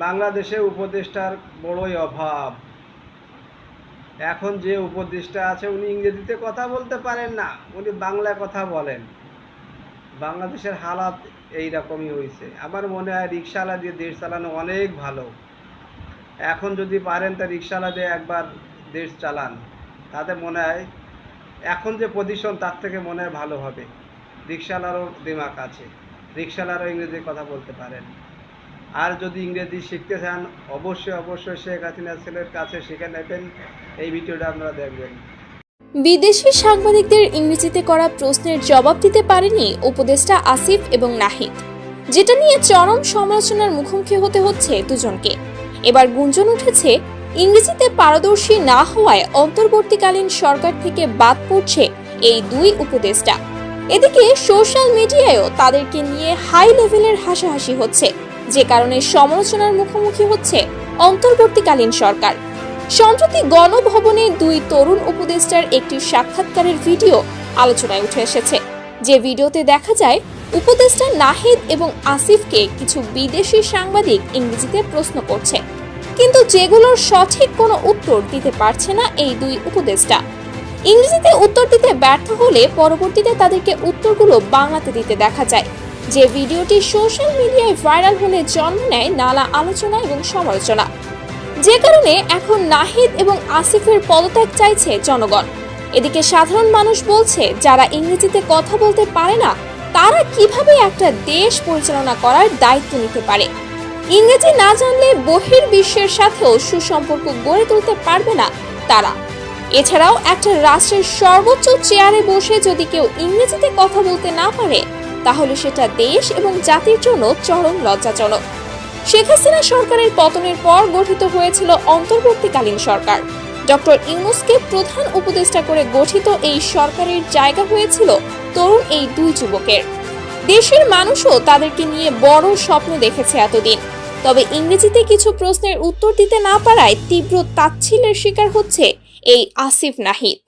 বাংলাদেশে উপদেষ্টার বড়ই অভাব। এখন যে উপদেষ্টা আছে উনি ইংরেজিতে কথা বলতে পারেন না, উনি বাংলায় কথা বলেন। বাংলাদেশের হালাত এইরকমই হয়েছে। আমার মনে হয় রিকশাওয়ালা দিয়ে দেশ চালানো অনেক ভালো। এখন যদি পারেন তা রিকশাওয়ালা দিয়ে একবার দেশ চালান, তাতে মনে হয় এখন যে পজিশন তার থেকে মনে হয় ভালো হবে। রিকশাওয়ালারও দিমাগ আছে, রিকশাওয়ালারও ইংরেজি কথা বলতে পারেন। আর যদি ইংরেজি শিখতে চান অবশ্যই শেখ হাসিনার ছেলের কাছে শিখে নেবেন। এই ভিডিওটা আপনারা দেখবেন। বিদেশি সাংবাদিকদের ইংরেজিতে করা প্রশ্নের জবাব দিতে পারেনি উপদেষ্টা আসিফ এবং নাহিদ, যেটা নিয়ে চরম সমালোচনার মুখোমুখি হতে হচ্ছে দুজনকে। এবার গুঞ্জন উঠেছে ইংরেজিতে পারদর্শী না হওয়ায় অন্তর্বর্তীকালীন সরকার থেকে বাদ পড়ছে এই দুই উপদেষ্টা। এদিকে সোশ্যাল মিডিয়ায়ও তাদেরকে নিয়ে হাই লেভেলের হাসাহাসি হচ্ছে, যে কারণে সমালোচনার মুখোমুখি হচ্ছে অন্তর্বর্তীকালীন সরকার। সম্প্রতি গণভবনে দুই তরুণ উপদেষ্টার একটি সাক্ষাৎকারের ভিডিও আলোচনায় উঠে এসেছে, যে ভিডিওতে দেখা যায় উপদেষ্টা নাহিদ এবং আসিফকে কিছু বিদেশি সাংবাদিক ইংরেজিতে প্রশ্ন করছে, কিন্তু যেগুলোর সঠিক কোনো উত্তর দিতে পারছে না এই দুই উপদেষ্টা। ইংরেজিতে উত্তর দিতে ব্যর্থ হলে পরবর্তীতে তাদেরকে উত্তরগুলো বাংলাতে দিতে দেখা যায়, যে ভিডিওটি সোশ্যাল মিডিয়ায় ভাইরাল হলে জন্ম নেয় নানা আলোচনা এবং সমালোচনা। যে কারণে এখন নাহিদ এবং আসিফের পদত্যাগ চাইছে জনগণ। এদিকে সাধারণ মানুষ বলছে, যারা ইংরেজিতে কথা বলতে পারে না তারা কিভাবে একটা দেশ পরিচালনা করার দায়িত্ব নিতে পারে। ইংরেজি না জানলে বহির্বিশ্বের সাথেও সুসম্পর্ক গড়ে তুলতে পারবে না তারা। এছাড়াও একটা রাষ্ট্রের সর্বোচ্চ চেয়ারে বসে যদি কেউ ইংরেজিতে কথা বলতে না পারে, তাহলে সেটা দেশ এবং জাতির জন্য চরম লজ্জাজনক। শেখ হাসিনা সরকারের পতনের পর গঠিত হয়েছিল অন্তর্বর্তীকালীন সরকার। ডক্টর ইউনূসকে প্রধান উপদেষ্টা করে গঠিত এই সরকারের জায়গা হয়েছিল তরুণ এই দুই যুবকের। দেশের মানুষও তাদেরকে নিয়ে বড় স্বপ্ন দেখেছে এতদিন। তবে ইংরেজিতে কিছু প্রশ্নের উত্তর দিতে না পারায় তীব্র তাচ্ছিল্যের শিকার হচ্ছে এই আসিফ নাহিদ।